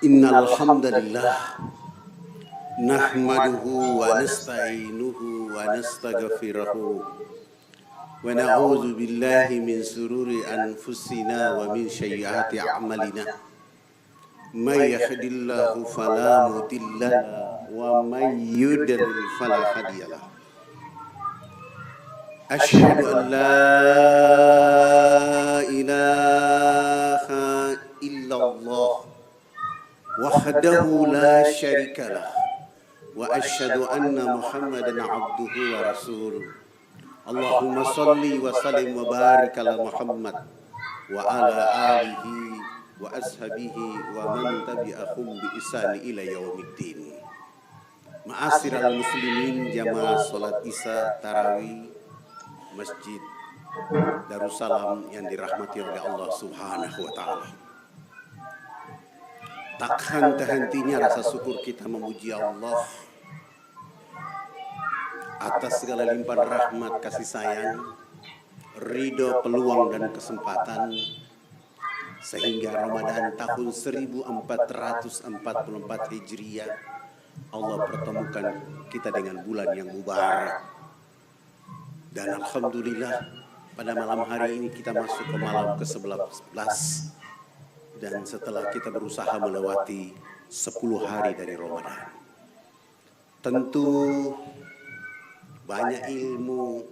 Innal hamdalillah nahmaduhu wa nasta'inuhu wa nastaghfiruh wa na'udzu billahi min sururi anfusina wa min sayyiati a'malina. May yahdihillahu fala mudilla wa may yudlil fala hadiyalah. Asyhadu an la ilaha illallah wahdahu la syarikalah wa asyhadu anna Muhammadan abduhu wa rasuluh. Allahumma salli wa sallim wa barik ala Muhammad wa ala alihi wa ashabihi wa man tabi'ahum bi ihsani ila yaumiddin. Ma'asyiral muslimin jamaah salat Isya tarawih Masjid Darussalam yang dirahmati oleh Allah Subhanahu wa taala. Takkan terhentinya rasa syukur kita memuji Allah atas segala limpahan rahmat kasih sayang, ridho, peluang dan kesempatan sehingga Ramadan tahun 1444 Hijriah Allah pertemukan kita dengan bulan yang mubarak. Dan alhamdulillah pada malam hari ini kita masuk ke malam ke-11 dan setelah kita berusaha melewati 10 hari dari Ramadan. Tentu banyak ilmu,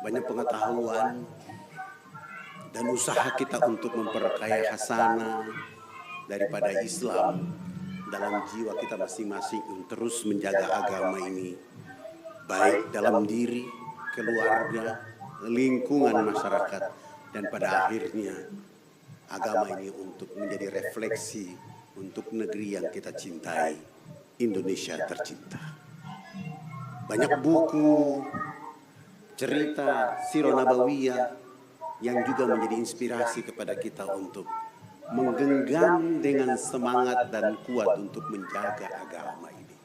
banyak pengetahuan dan usaha kita untuk memperkaya hasanah daripada Islam dalam jiwa kita masing-masing untuk terus menjaga agama ini baik dalam diri, keluarga, lingkungan masyarakat, dan pada akhirnya agama ini untuk menjadi refleksi untuk negeri yang kita cintai, Indonesia tercinta. Banyak buku, cerita sirah nabawiyah yang juga menjadi inspirasi kepada kita untuk menggenggam dengan semangat dan kuat untuk menjaga agama ini.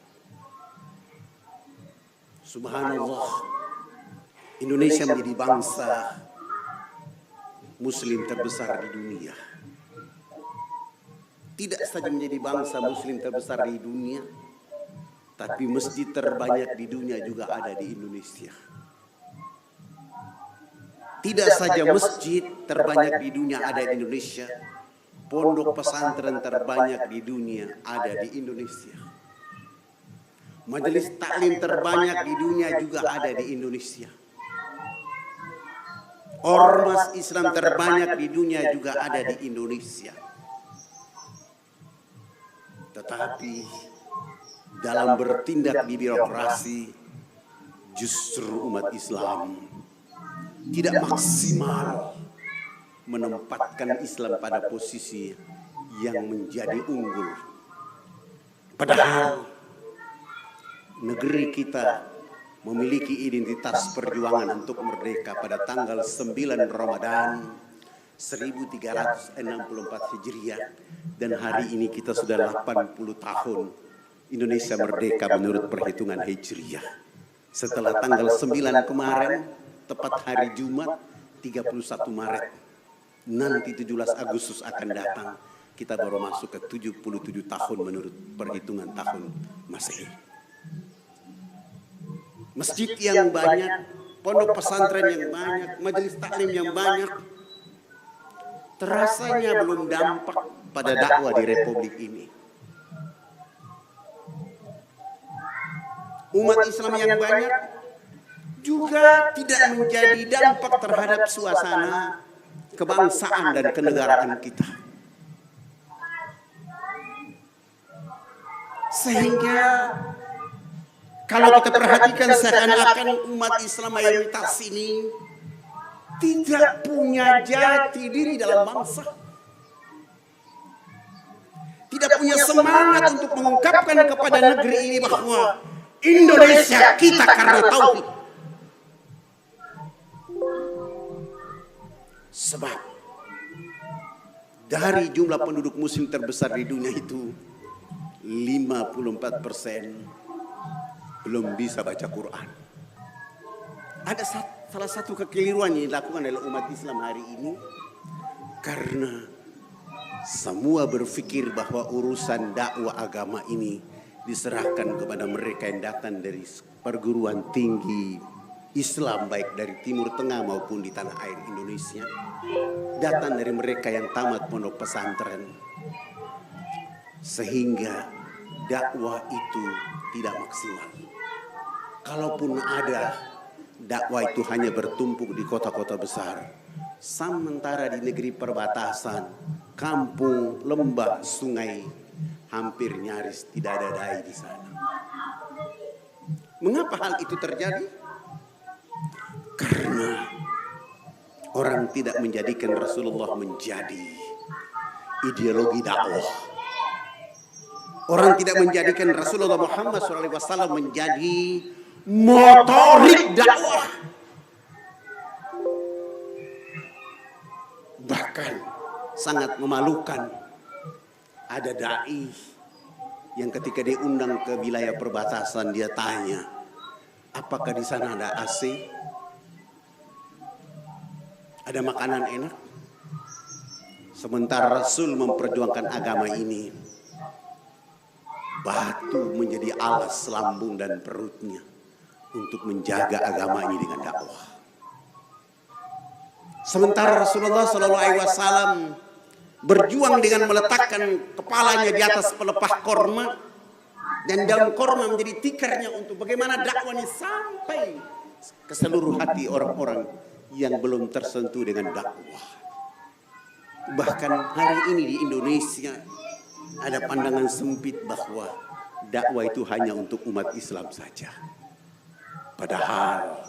Subhanallah, Indonesia menjadi bangsa Muslim terbesar di dunia. Tidak saja menjadi bangsa Muslim terbesar di dunia, tapi masjid terbanyak di dunia juga ada di Indonesia. Tidak saja masjid terbanyak di dunia ada di Indonesia, pondok pesantren terbanyak di dunia ada di Indonesia. Majelis taklim terbanyak di dunia juga ada di Indonesia. Ormas Islam terbanyak di dunia juga ada di Indonesia. Tetapi dalam bertindak di birokrasi, justru umat Islam tidak maksimal menempatkan Islam pada posisi yang menjadi unggul. Padahal negeri kita memiliki identitas perjuangan untuk merdeka pada tanggal 9 Ramadan 1364 Hijriah, dan hari ini kita sudah 80 tahun Indonesia merdeka menurut perhitungan Hijriah. Setelah tanggal 9 kemarin, tepat hari Jumat 31 Maret, nanti 17 Agustus akan datang, kita baru masuk ke 77 tahun menurut perhitungan tahun Masehi. Masjid yang banyak, pondok pesantren yang banyak, majelis taklim yang banyak, terasanya belum dampak pada dakwah di Republik ini. Umat Islam yang banyak juga tidak menjadi dampak terhadap suasana kebangsaan dan kenegaraan kita. Sehingga kalau kita perhatikan seakan-akan umat Islam mayoritas ini tidak punya jati diri dalam bangsa. Tidak punya semangat untuk mengungkapkan kepada negeri ini bahwa Indonesia kita karena tauhid. Sebab dari jumlah penduduk muslim terbesar di dunia itu 54% belum bisa baca Quran. Ada salah satu kekeliruan yang dilakukan oleh umat Islam hari ini karena Semua berpikir bahwa urusan dakwah agama ini diserahkan kepada mereka yang datang dari perguruan tinggi Islam, baik dari Timur Tengah maupun di tanah air Indonesia. Datang dari mereka yang tamat pondok pesantren. Sehingga dakwah itu tidak maksimal. Kalaupun ada, dakwah itu hanya bertumpuk di kota-kota besar. Sementara di negeri perbatasan, kampung, lembah, sungai, hampir nyaris tidak ada dai di sana. Mengapa hal itu terjadi? Karena orang tidak menjadikan Rasulullah menjadi ideologi dakwah. Orang tidak menjadikan Rasulullah Muhammad SAW menjadi motorik dakwah. Bahkan sangat memalukan, ada dai yang ketika diundang ke wilayah perbatasan dia tanya, apakah di sana ada AC? Ada makanan enak? Sementara Rasul memperjuangkan agama ini, batu menjadi alas lambung dan perutnya untuk menjaga agama ini dengan dakwah. Sementara Rasulullah SAW berjuang dengan meletakkan kepalanya di atas pelepah korma, dan daun korma menjadi tikarnya untuk bagaimana dakwah ini sampai ke seluruh hati orang-orang yang belum tersentuh dengan dakwah. Bahkan hari ini di Indonesia ada pandangan sempit bahwa dakwah itu hanya untuk umat Islam saja. Padahal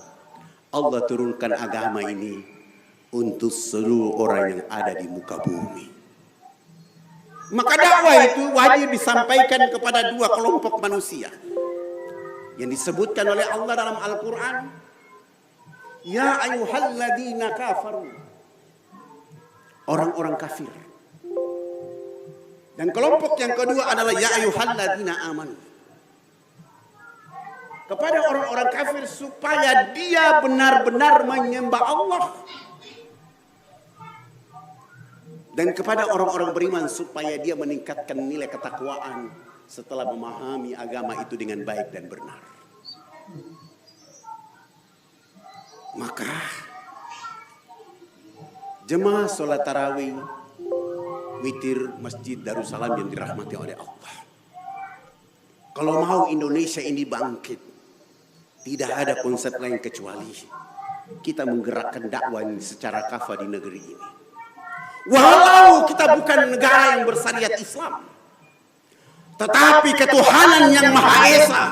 Allah turunkan agama ini untuk seluruh orang yang ada di muka bumi. Maka dakwah itu wajib disampaikan kepada dua kelompok manusia yang disebutkan oleh Allah dalam Al-Quran. Ya ayyuhalladzina kafaru, orang-orang kafir. Dan kelompok yang kedua adalah ya ayyuhalladzina amanu, kepada orang-orang kafir supaya dia benar-benar menyembah Allah, dan kepada orang-orang beriman supaya dia meningkatkan nilai ketakwaan setelah memahami agama itu dengan baik dan benar. Maka jemaah sholat tarawih witir Masjid Darussalam yang dirahmati oleh Allah, kalau mau Indonesia ini bangkit, tidak ada konsep lain kecuali kita menggerakkan dakwah ini secara kafah di negeri ini. Walau kita bukan negara yang bersyariat Islam, tetapi ketuhanan yang Maha Esa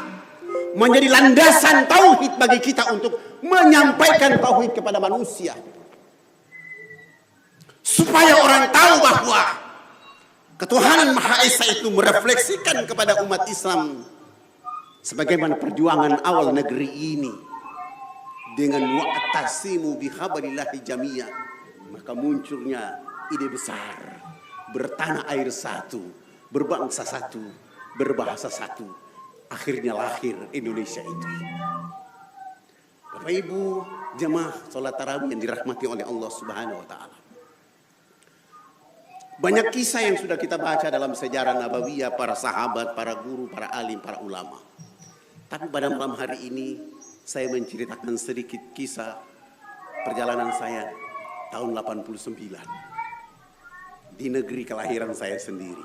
menjadi landasan tauhid bagi kita untuk menyampaikan tauhid kepada manusia, supaya orang tahu bahwa ketuhanan Maha Esa itu merefleksikan kepada umat Islam sebagaimana perjuangan awal negeri ini dengan wa'tasimu bihablillahi jami'an. Maka munculnya ide besar, bertanah air satu, berbangsa satu, berbahasa satu. Akhirnya lahir Indonesia itu. Bapak Ibu jemaah sholat tarawih yang dirahmati oleh Allah Subhanahu wa Ta'ala. Banyak kisah yang sudah kita baca dalam sejarah Nabawiyah, para sahabat, para guru, para alim, para ulama. Tapi pada malam hari ini saya menceritakan sedikit kisah perjalanan saya tahun 89 di negeri kelahiran saya sendiri.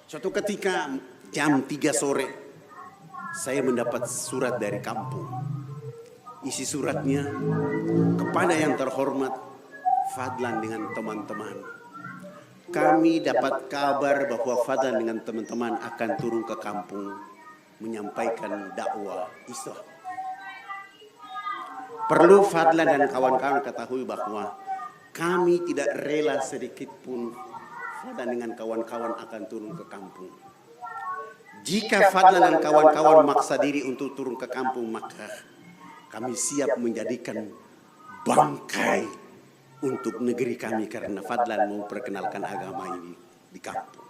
Suatu ketika jam 3 sore saya mendapat surat dari kampung. Isi suratnya, kepada yang terhormat Fadlan dengan teman-teman, kami dapat kabar bahwa Fadlan dengan teman-teman akan turun ke kampung menyampaikan dakwah Islam. Perlu Fadlan dan kawan-kawan ketahui bahwa kami tidak rela sedikit pun Fadlan dengan kawan-kawan akan turun ke kampung. Jika Fadlan dan kawan-kawan maksa diri untuk turun ke kampung, maka kami siap menjadikan bangkai untuk negeri kami karena Fadlan mau perkenalkan agama ini di kampung.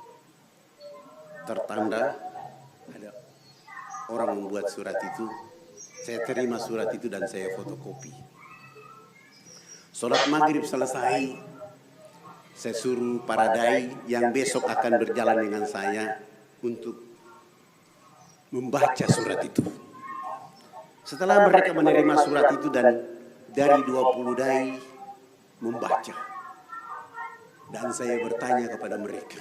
tertanda, ada orang membuat surat itu. Saya terima surat itu dan saya fotokopi. Sholat maghrib selesai, saya suruh para dai yang besok akan berjalan dengan saya untuk membaca surat itu. Setelah mereka menerima surat itu dan dari 20 dai membaca. Dan saya bertanya kepada mereka,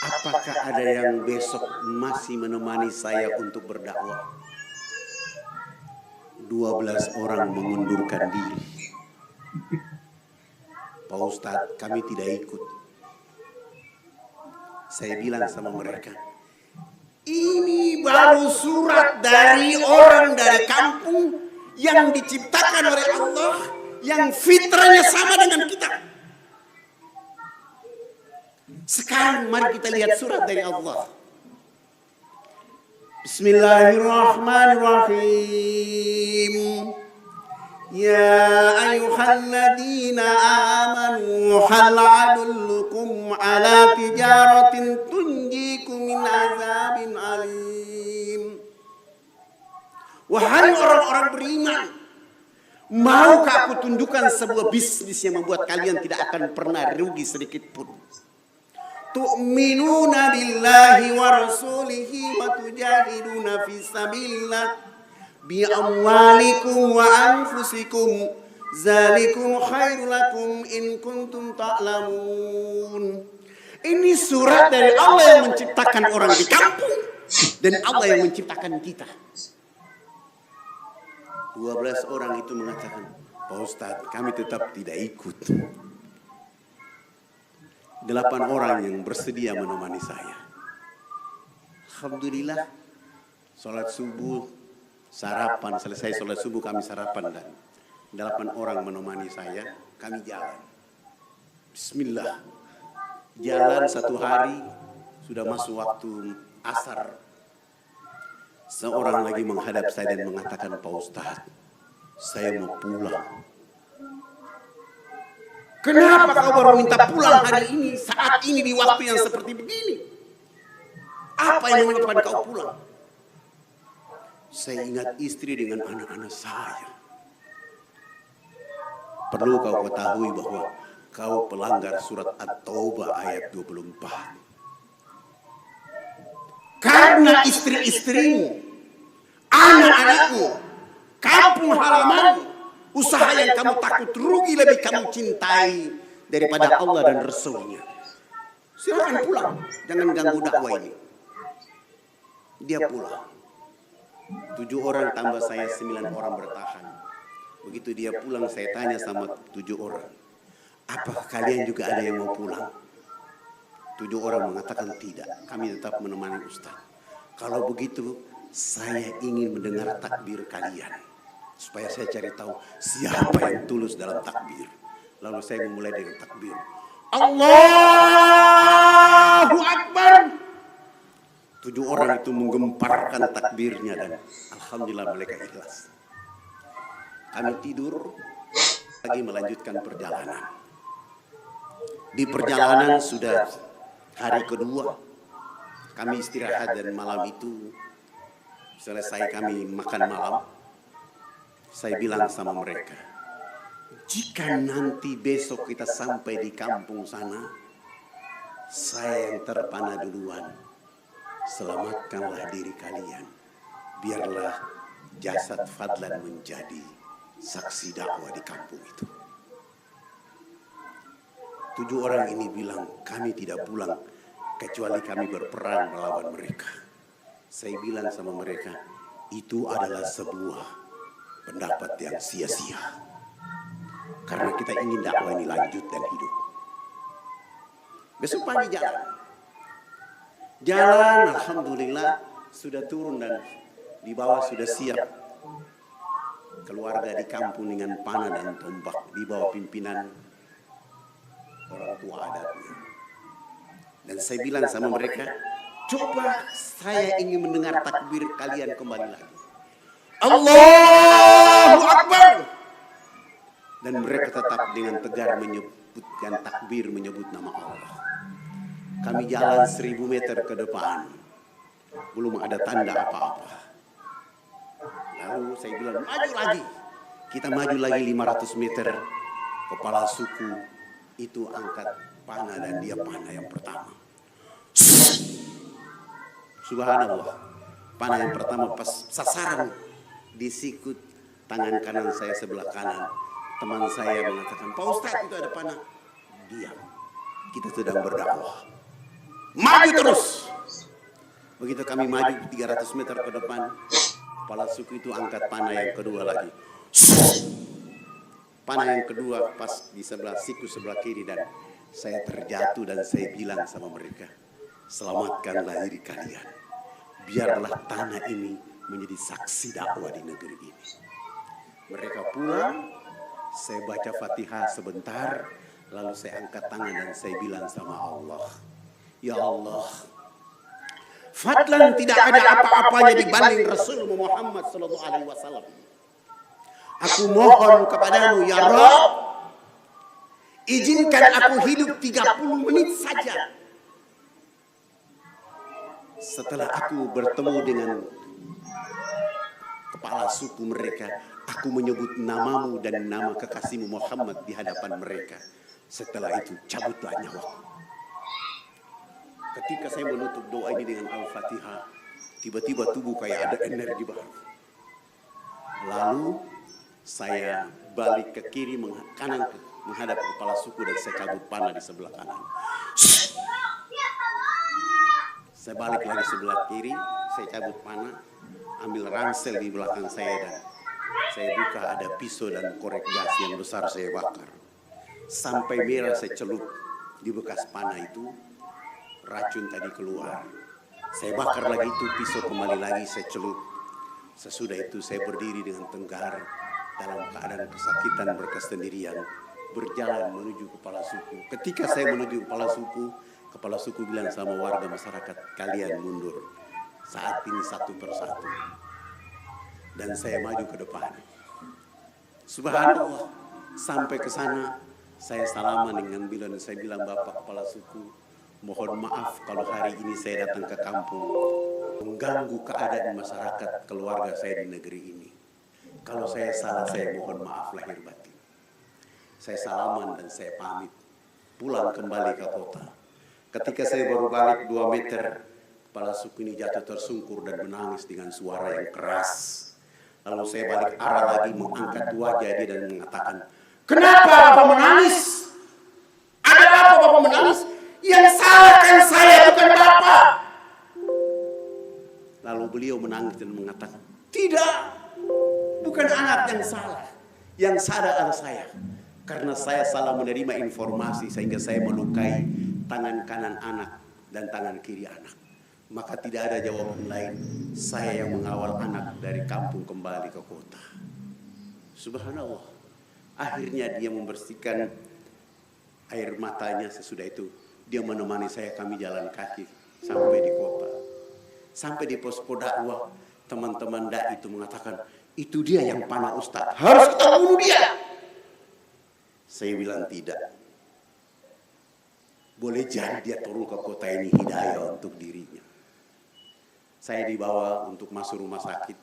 apakah ada yang besok masih menemani saya untuk berdakwah? 12 orang mengundurkan diri. Pak Ustadz, kami tidak ikut. Saya bilang sama mereka, ini baru surat dari orang dari kampung yang diciptakan oleh Allah, yang fitrahnya sama dengan kita. Sekarang mari kita lihat surat dari Allah. Bismillahirrahmanirrahim. Ya ayyuhalladzina amanu hal adullukum ala tijaratin tunjikum min azabin alim. Wahai orang-orang beriman, maukah aku tunjukkan sebuah bisnis yang membuat kalian tidak akan pernah rugi sedikit pun? Tu'minuna billahi wa rasulihi wa tujahiduna fi sabilillah bi amwalikum wa anfusikum zalikum khairul lakum in kuntum ta'lamun. Ini surat dari Allah yang menciptakan orang di kampung dan Allah yang menciptakan kita. 12 orang itu mengatakan, Pak Ustadz, kami tetap tidak ikut. 8 orang yang bersedia menemani saya. Alhamdulillah, sholat subuh, sarapan, selesai sholat subuh kami sarapan dan 8 orang menemani saya, kami jalan. Bismillah, jalan 1 hari, sudah masuk waktu asar. Seorang lagi menghadap saya dan mengatakan, Pak Ustadz, saya mau pulang. Kenapa kau baru minta pulang hari ini, saat ini, di waktu yang seperti begini? Apa yang menyebabkan kau pulang? Saya ingat istri dengan anak-anak saya. Perlu kau ketahui bahwa kau pelanggar surat At-Taubah ayat 24. Karena istri-istrimu, anak-anakmu, kampung halamanmu, usaha yang kamu takut rugi lebih kamu cintai daripada Allah dan Rasul-Nya. Silakan pulang, jangan ganggu dakwah ini. Dia pulang. 7 orang tambah saya 9 orang bertahan. Begitu dia pulang saya tanya sama 7 orang, apakah kalian juga ada yang mau pulang? 7 orang mengatakan tidak, kami tetap menemani Ustaz. Kalau begitu saya ingin mendengar takbir kalian, supaya saya cari tahu siapa yang tulus dalam takbir. Lalu saya memulai dengan takbir. Allahu Akbar. 7 orang itu menggemparkan takbirnya dan alhamdulillah mereka ikhlas. Kami tidur lagi melanjutkan perjalanan. Di perjalanan sudah hari kedua, kami istirahat dan malam itu selesai kami makan malam. Saya bilang sama mereka, jika nanti besok kita sampai di kampung sana, saya yang terpana duluan, selamatkanlah diri kalian. Biarlah jasad Fadlan menjadi saksi dakwah di kampung itu. 7 orang ini bilang, kami tidak pulang kecuali kami berperang melawan mereka. Saya bilang sama mereka, itu adalah sebuah pendapat yang sia-sia. Karena kita ingin dakwah ini lanjut dan hidup. Besok pagi jalan. Jalan, alhamdulillah sudah turun dan di bawah sudah siap. Keluarga di kampung dengan panah dan tombak di bawah pimpinan orang tua adatnya. Dan saya bilang sama mereka, coba saya ingin mendengar takbir kalian kembali lagi. Allahu Akbar. Dan mereka tetap dengan tegar menyebutkan takbir, menyebut nama Allah. Kami jalan 1000 meter ke depan. Belum ada tanda apa-apa. Lalu saya bilang, maju lagi. Kita maju lagi 500 meter. Kepala suku itu angkat panah dan dia panah yang pertama. Subhanallah. Panah yang pertama pas sasaran di sikut tangan kanan saya sebelah kanan. Teman saya mengatakan, Pak Ustadz itu ada panah. Diam. Kita sedang berdakwah. Maju terus. Begitu kami maju 300 meter ke depan, kepala suku itu angkat panah yang kedua lagi. Panah yang kedua pas di sebelah siku sebelah kiri dan saya terjatuh dan saya bilang sama mereka, selamatkanlah diri kalian. Biarlah tanah ini menjadi saksi dakwah di negeri ini. Mereka pulang, saya baca Fatihah sebentar, lalu saya angkat tangan dan saya bilang sama Allah, ya Allah, fadlan tidak ada apa-apanya dibanding Rasul Muhammad sallallahu alaihi wasallam. Aku mohon kepadamu ya Rabb, izinkan aku hidup 30 menit saja. Setelah aku bertemu dengan kepala suku mereka, aku menyebut namamu dan nama kekasihmu Muhammad di hadapan mereka. Setelah itu cabutlah nyawaku. Ketika saya menutup doa ini dengan Al-Fatihah, tiba-tiba tubuh kayak ada energi baru. Lalu saya balik ke kiri, kanan menghadap kepala suku dan saya cabut panah di sebelah kanan. Saya balik lagi sebelah kiri, saya cabut panah, ambil ransel di belakang saya dan saya buka ada pisau dan korek gas yang besar saya bakar. Sampai merah saya celup di bekas panah itu. Racun tadi keluar. Saya bakar lagi itu pisau, kembali lagi saya celup. Sesudah itu saya berdiri dengan tenggar dalam keadaan kesakitan berkesendirian, berjalan menuju kepala suku. Ketika saya menuju kepala suku bilang sama warga masyarakat, kalian mundur. Saat ini satu persatu. Dan saya maju ke depan. Subhanallah, sampai ke sana saya salaman dengan bilang, saya bilang, Bapak kepala suku, mohon maaf kalau hari ini saya datang ke kampung mengganggu keadaan masyarakat keluarga saya di negeri ini. Kalau saya salah, saya mohon maaf lahir batin. Saya salaman dan saya pamit pulang kembali ke kota. Ketika saya baru balik 2 meter, kepala suku ini jatuh tersungkur dan menangis dengan suara yang keras. Lalu saya balik arah lagi mengangkat wajah dia dan mengatakan, kenapa Bapak menangis? Ada apa Bapak menangis? Yang salah kan saya, bukan Bapak. Lalu beliau menangis dan mengatakan, tidak, bukan anak yang salah. Yang salah adalah saya. Karena saya salah menerima informasi sehingga saya melukai tangan kanan anak dan tangan kiri anak. Maka tidak ada jawaban lain. Saya yang mengawal anak dari kampung kembali ke kota. Subhanallah. Akhirnya dia membersihkan air matanya. Sesudah itu dia menemani saya, kami jalan kaki sampai di kota. Sampai di posko dakwah, teman-teman dai itu mengatakan, itu dia yang panah Ustaz, harus kita bunuh dia. Saya bilang tidak. Boleh jadi dia turun ke kota ini hidayah untuk dirinya. Saya dibawa untuk masuk rumah sakit.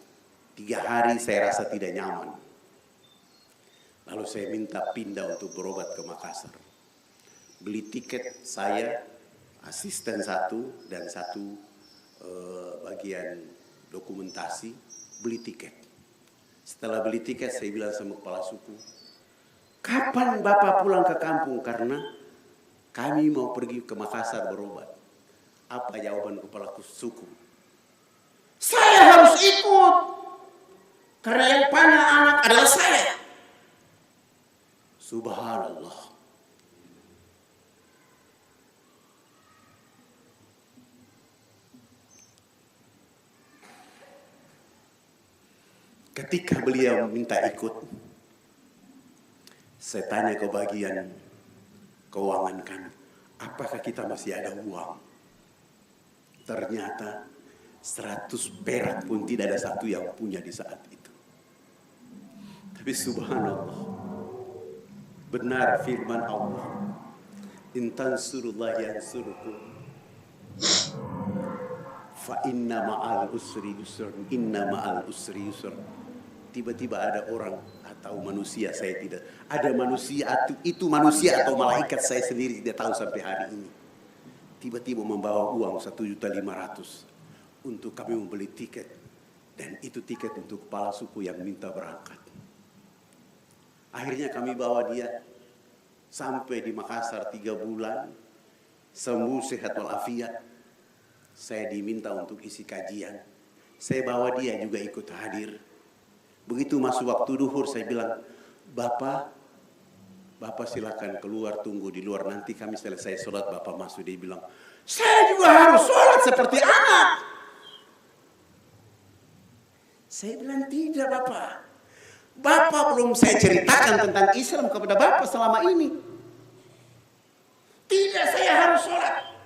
3 hari saya rasa tidak nyaman. Lalu saya minta pindah untuk berobat ke Makassar. Beli tiket saya, asisten 1 dan 1 bagian dokumentasi, beli tiket. Setelah beli tiket saya bilang sama kepala suku, kapan Bapak pulang ke kampung karena kami mau pergi ke Makassar berobat. Apa jawaban kepala suku? Saya harus ikut karena yang panah anak adalah saya. Subhanallah. Ketika beliau minta ikut, saya tanya ke bagian keuangan kami, apakah kita masih ada uang? Ternyata 100 perak pun tidak ada satu yang punya di saat itu. Tapi subhanallah, benar firman Allah, in tansurullah yansurkum Fa inna ma'al usri yusra, inna ma'al usri yusra. Tiba-tiba ada orang atau manusia, saya tidak, ada manusia itu manusia atau malaikat, saya sendiri tidak tahu sampai hari ini. Tiba-tiba membawa uang 1.500.000 untuk kami membeli tiket, dan itu tiket untuk kepala suku yang minta berangkat. Akhirnya kami bawa dia sampai di Makassar 3 bulan, sembuh sehat walafiat. Saya diminta untuk isi kajian, saya bawa dia juga ikut hadir. Begitu masuk waktu duhur, saya bilang, Bapak silakan keluar, tunggu di luar, nanti kami selesai sholat Bapak masuk. Dia bilang, saya juga harus sholat seperti anak. Saya bilang, tidak Bapak belum saya ceritakan tentang Islam kepada Bapak selama ini. Tidak, saya harus sholat.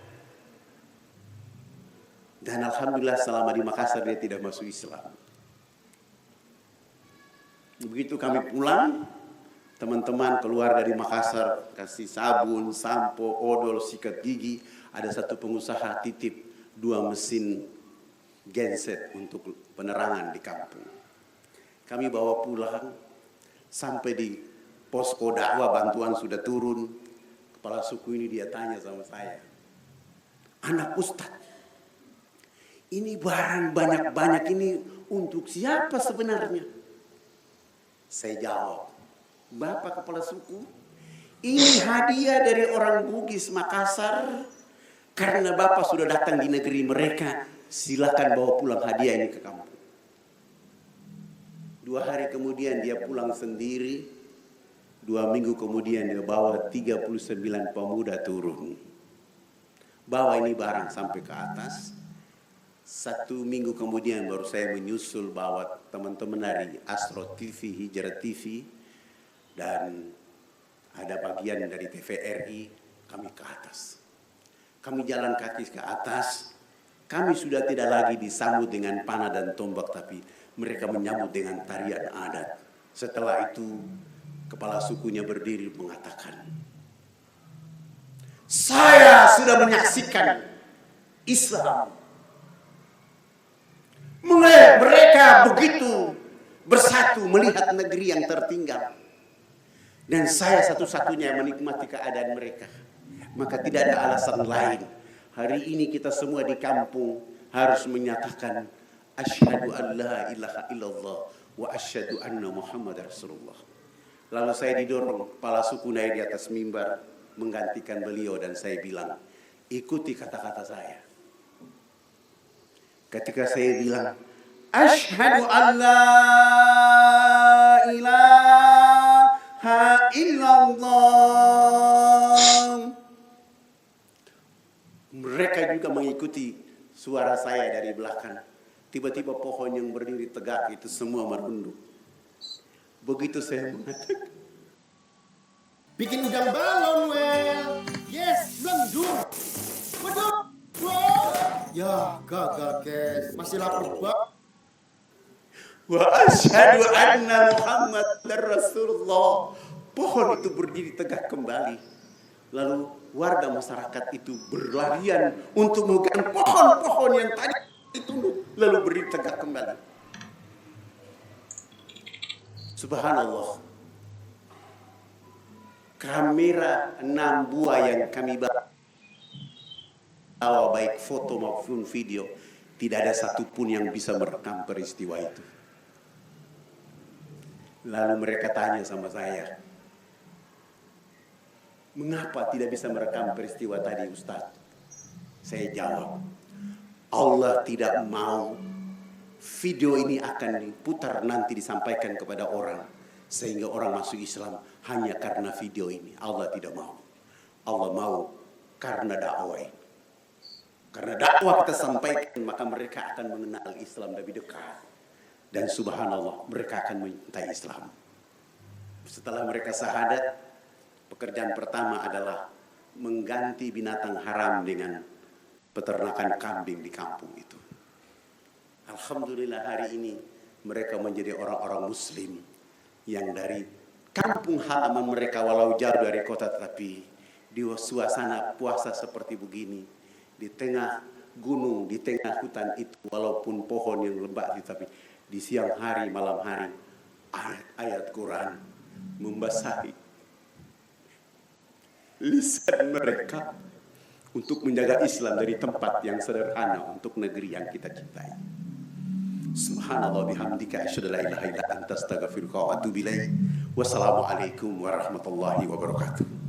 Dan alhamdulillah selama di Makassar dia tidak masuk Islam. Begitu kami pulang, teman-teman keluar dari Makassar, kasih sabun, sampo, odol, sikat gigi. Ada satu pengusaha titip 2 mesin genset untuk penerangan di kampung. Kami bawa pulang, sampai di posko dakwah bantuan sudah turun. Kepala suku ini dia tanya sama saya, anak Ustadz, ini barang banyak-banyak ini untuk siapa sebenarnya? Saya jawab, Bapak kepala suku, ini hadiah dari orang Bugis Makassar, karena Bapak sudah datang di negeri mereka, silakan bawa pulang hadiah ini ke kampung. 2 hari kemudian dia pulang sendiri, 2 minggu kemudian dia bawa 39 pemuda turun. Bawa ini barang sampai ke atas. 1 minggu kemudian baru saya menyusul bawa teman-teman dari Astro TV, Hijrah TV, dan ada bagian dari TVRI, kami ke atas. Kami jalan kaki ke atas, kami sudah tidak lagi disambut dengan panah dan tombak, tapi mereka menyambut dengan tarian adat. Setelah itu, kepala sukunya berdiri mengatakan, saya sudah menyaksikan Islam. Mereka begitu bersatu melihat negeri yang tertinggal. Dan saya satu-satunya menikmati keadaan mereka. Maka tidak ada alasan lain. Hari ini kita semua di kampung harus menyatakan asyhadu an la ilaha illallah wa asyhadu anna Muhammad Rasulullah. Lalu saya didorong kepala suku naik di atas mimbar menggantikan beliau, dan saya bilang, ikuti kata-kata saya. Ketika saya bilang, asyhadu an la ilaha illallah, mereka juga mengikuti suara saya dari belakang. Tiba-tiba pohon yang berdiri tegak itu semua merunduk. Begitu saya mengatakan, bikin udang balon, well. Yes, belum. Waduh. Ya, gagal, guys. Masih lapar banget. wa asyhadu anna Muhammadar Rasulullah. Pohon itu berdiri tegak kembali. Lalu warga masyarakat itu berlarian untuk memegang pohon-pohon yang tadi ditunduk, lalu berdiri tegak kembali. Subhanallah. Kamera 6 buah yang kami bawa, baik foto maupun video, tidak ada satupun yang bisa merekam peristiwa itu. Lalu mereka tanya sama saya, mengapa tidak bisa merekam peristiwa tadi, Ustaz? Saya jawab, Allah tidak mau video ini akan diputar nanti disampaikan kepada orang, sehingga orang masuk Islam hanya karena video ini. Allah tidak mau. Allah mau karena dakwah ini. Karena dakwah kita sampaikan, maka mereka akan mengenal Islam lebih dekat. Dan subhanallah, mereka akan mencintai Islam. Setelah mereka syahadat, pekerjaan pertama adalah mengganti binatang haram dengan peternakan kambing di kampung itu. Alhamdulillah hari ini mereka menjadi orang-orang muslim yang dari kampung halaman mereka walau jauh dari kota, tetapi di suasana puasa seperti begini, di tengah gunung, di tengah hutan itu, walaupun pohon yang lebat, tapi di siang hari, malam hari, ayat-ayat Quran membasahi lisan mereka untuk menjaga Islam dari tempat yang sederhana untuk negeri yang kita cintai. Subhanallah bihamdika asyhadu an la ilaha illa anta astaghfiruka wa atubu ilaik. Wassalamualaikum warahmatullahi wabarakatuh.